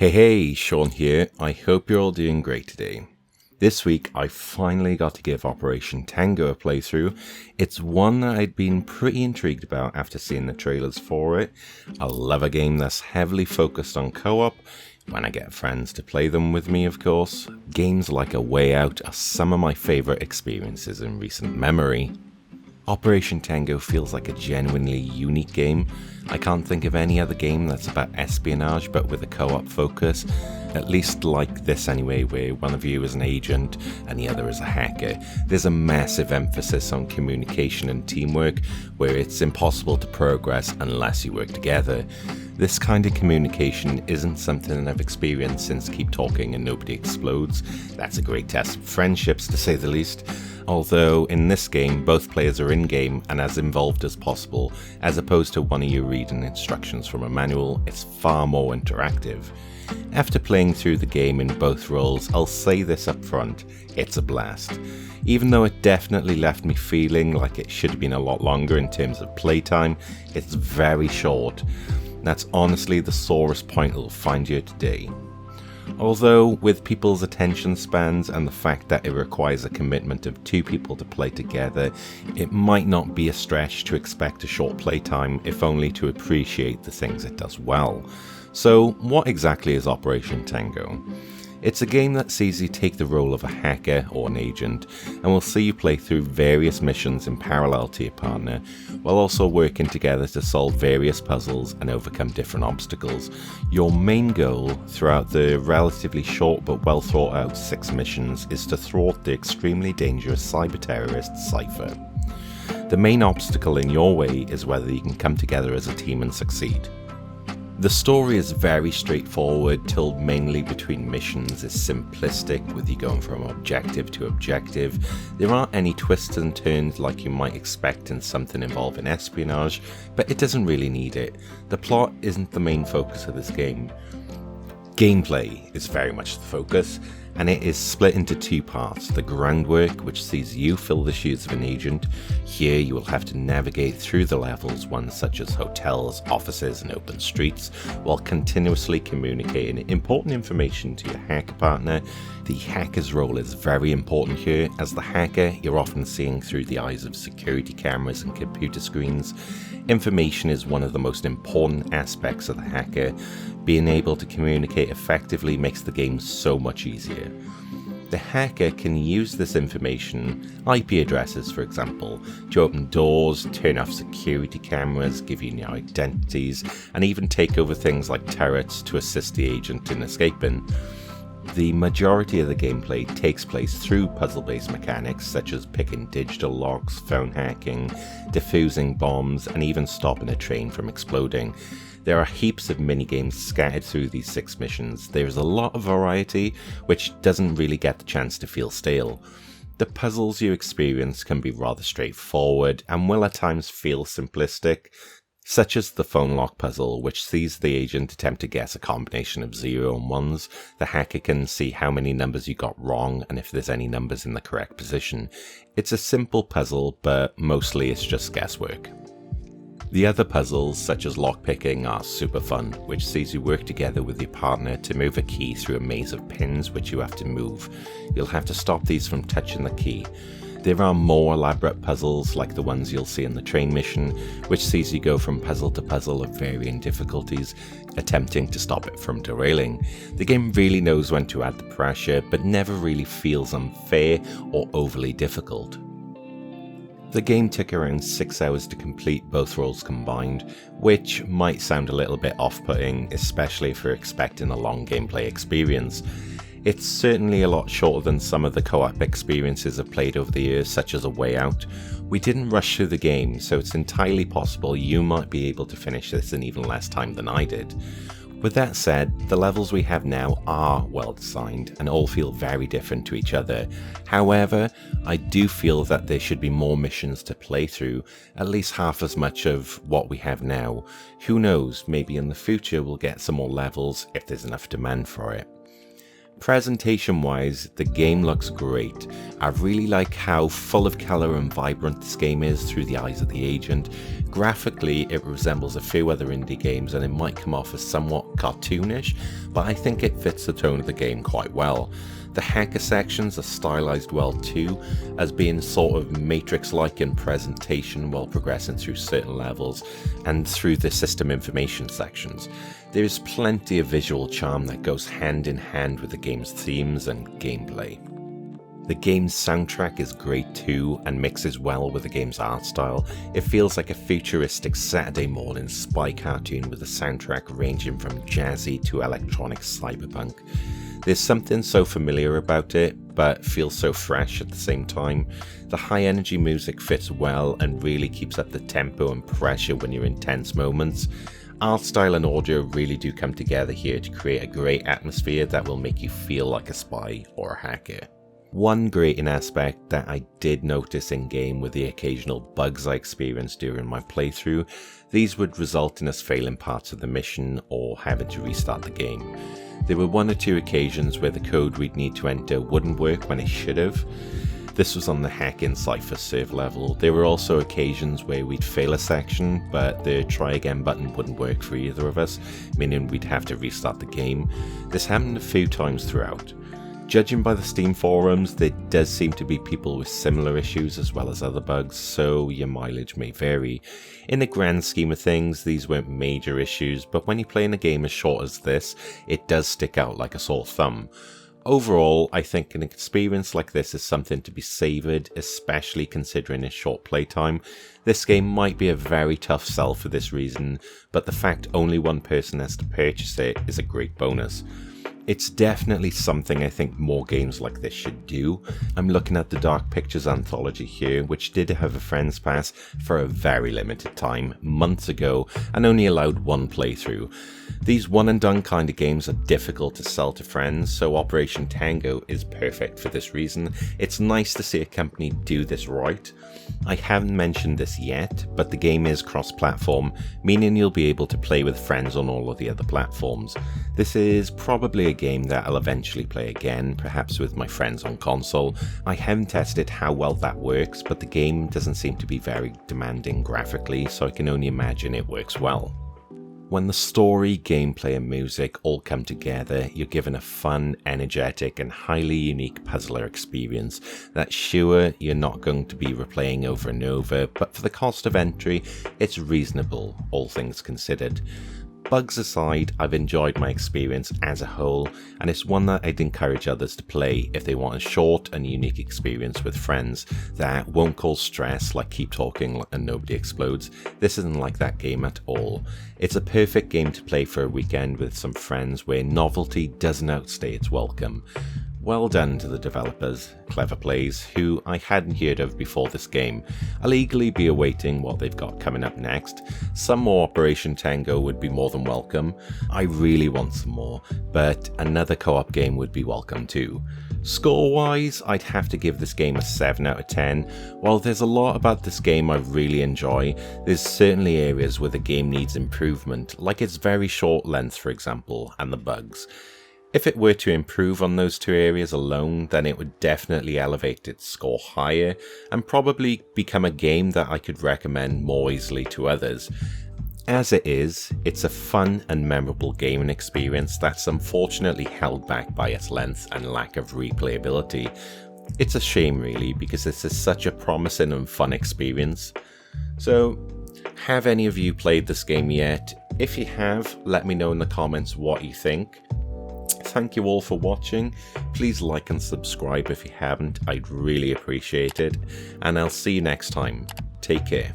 Hey, Sean here. I hope you're all doing great today. This week, I finally got to give Operation Tango a playthrough. It's one that I'd been pretty intrigued about after seeing the trailers for it. I love a game that's heavily focused on co-op, when I get friends to play them with me, of course. Games like A Way Out are some of my favourite experiences in recent memory. Operation Tango feels like a genuinely unique game. I can't think of any other game that's about espionage but with a co-op focus, at least like this anyway, where one of you is an agent and the other is a hacker. There's a massive emphasis on communication and teamwork, where it's impossible to progress unless you work together. This kind of communication isn't something I've experienced since Keep Talking and Nobody Explodes. That's a great test of friendships, to say the least. Although in this game, both players are in-game and as involved as possible, as opposed to one of you reading instructions from a manual. It's far more interactive. After playing through the game in both roles, I'll say this up front, it's a blast. Even though it definitely left me feeling like it should have been a lot longer in terms of playtime, it's very short. That's honestly the sorest point it'll find you today. Although, with people's attention spans and the fact that it requires a commitment of two people to play together, it might not be a stretch to expect a short playtime, if only to appreciate the things it does well. So, what exactly is Operation Tango? It's a game that sees you take the role of a hacker or an agent, and will see you play through various missions in parallel to your partner, while also working together to solve various puzzles and overcome different obstacles. Your main goal throughout the relatively short but well thought out 6 missions is to thwart the extremely dangerous cyber terrorist Cypher. The main obstacle in your way is whether you can come together as a team and succeed. The story is very straightforward, told mainly between missions, is simplistic with you going from objective to objective. There aren't any twists and turns like you might expect in something involving espionage, but it doesn't really need it. The plot isn't the main focus of this game. Gameplay is very much the focus, and it is split into 2 parts. The groundwork, which sees you fill the shoes of an agent. Here you will have to navigate through the levels, ones such as hotels, offices and open streets, while continuously communicating important information to your hacker partner. The hacker's role is very important here. As the hacker, you're often seeing through the eyes of security cameras and computer screens. Information is one of the most important aspects of the hacker. Being able to communicate effectively makes the game so much easier. The hacker can use this information, IP addresses for example, to open doors, turn off security cameras, give you new identities, and even take over things like turrets to assist the agent in escaping. The majority of the gameplay takes place through puzzle-based mechanics such as picking digital locks, phone hacking, defusing bombs, and even stopping a train from exploding. There are heaps of minigames scattered through these 6 missions. There's a lot of variety, which doesn't really get the chance to feel stale. The puzzles you experience can be rather straightforward and will at times feel simplistic, such as the phone lock puzzle, which sees the agent attempt to guess a combination of 0 and 1s. The hacker can see how many numbers you got wrong and if there's any numbers in the correct position. It's a simple puzzle, but mostly it's just guesswork. The other puzzles, such as lockpicking, are super fun, which sees you work together with your partner to move a key through a maze of pins which you have to move. You'll have to stop these from touching the key. There are more elaborate puzzles like the ones you'll see in the train mission, which sees you go from puzzle to puzzle of varying difficulties, attempting to stop it from derailing. The game really knows when to add the pressure, but never really feels unfair or overly difficult. The game took around 6 hours to complete, both roles combined, which might sound a little bit off-putting, especially if you're expecting a long gameplay experience. It's certainly a lot shorter than some of the co-op experiences I've played over the years, such as A Way Out. We didn't rush through the game, so it's entirely possible you might be able to finish this in even less time than I did. With that said, the levels we have now are well designed and all feel very different to each other. However, I do feel that there should be more missions to play through, at least half as much of what we have now. Who knows, maybe in the future we'll get some more levels if there's enough demand for it. Presentation wise, the game looks great. I really like how full of colour and vibrant this game is through the eyes of the agent. Graphically, it resembles a few other indie games and it might come off as somewhat cartoonish, but I think it fits the tone of the game quite well. The hacker sections are stylized well too, as being sort of Matrix-like in presentation while progressing through certain levels and through the system information sections. There is plenty of visual charm that goes hand in hand with the game's themes and gameplay. The game's soundtrack is great too and mixes well with the game's art style. It feels like a futuristic Saturday morning spy cartoon with a soundtrack ranging from jazzy to electronic cyberpunk. There's something so familiar about it, but feels so fresh at the same time. The high energy music fits well and really keeps up the tempo and pressure when you're in tense moments. Art style and audio really do come together here to create a great atmosphere that will make you feel like a spy or a hacker. One grating aspect that I did notice in game were the occasional bugs I experienced during my playthrough. These would result in us failing parts of the mission or having to restart the game. There were one or two occasions where the code we'd need to enter wouldn't work when it should have. This was on the hack in Cypher serve level. There were also occasions where we'd fail a section, but the try again button wouldn't work for either of us, meaning we'd have to restart the game. This happened a few times throughout. Judging by the Steam forums, there does seem to be people with similar issues as well as other bugs, so your mileage may vary. In the grand scheme of things, these weren't major issues, but when you're playing a game as short as this, it does stick out like a sore thumb. Overall, I think an experience like this is something to be savoured, especially considering its short playtime. This game might be a very tough sell for this reason, but the fact only one person has to purchase it is a great bonus. It's definitely something I think more games like this should do. I'm looking at the Dark Pictures anthology here, which did have a Friends Pass for a very limited time, months ago, and only allowed one playthrough. These one and done kind of games are difficult to sell to friends, so Operation Tango is perfect for this reason. It's nice to see a company do this right. I haven't mentioned this yet, but the game is cross-platform, meaning you'll be able to play with friends on all of the other platforms. This is probably a game that I'll eventually play again, perhaps with my friends on console. I haven't tested how well that works, but the game doesn't seem to be very demanding graphically, so I can only imagine it works well. When the story, gameplay and music all come together, you're given a fun, energetic and highly unique puzzler experience that sure you're not going to be replaying over and over, but for the cost of entry, it's reasonable, all things considered. Bugs aside, I've enjoyed my experience as a whole, and it's one that I'd encourage others to play if they want a short and unique experience with friends that won't cause stress like Keep Talking and Nobody Explodes. This isn't like that game at all. It's a perfect game to play for a weekend with some friends where novelty doesn't outstay its welcome. Well done to the developers, Clever Plays, who I hadn't heard of before this game. I'll eagerly be awaiting what they've got coming up next. Some more Operation Tango would be more than welcome. I really want some more, but another co-op game would be welcome too. Score-wise, I'd have to give this game a 7 out of 10. While there's a lot about this game I really enjoy, there's certainly areas where the game needs improvement, like its very short length for example, and the bugs. If it were to improve on those two areas alone, then it would definitely elevate its score higher and probably become a game that I could recommend more easily to others. As it is, it's a fun and memorable gaming experience that's unfortunately held back by its length and lack of replayability. It's a shame really, because this is such a promising and fun experience. So, have any of you played this game yet? If you have, let me know in the comments what you think. Thank you all for watching. Please like and subscribe if you haven't, I'd really appreciate it. And I'll see you next time. Take care.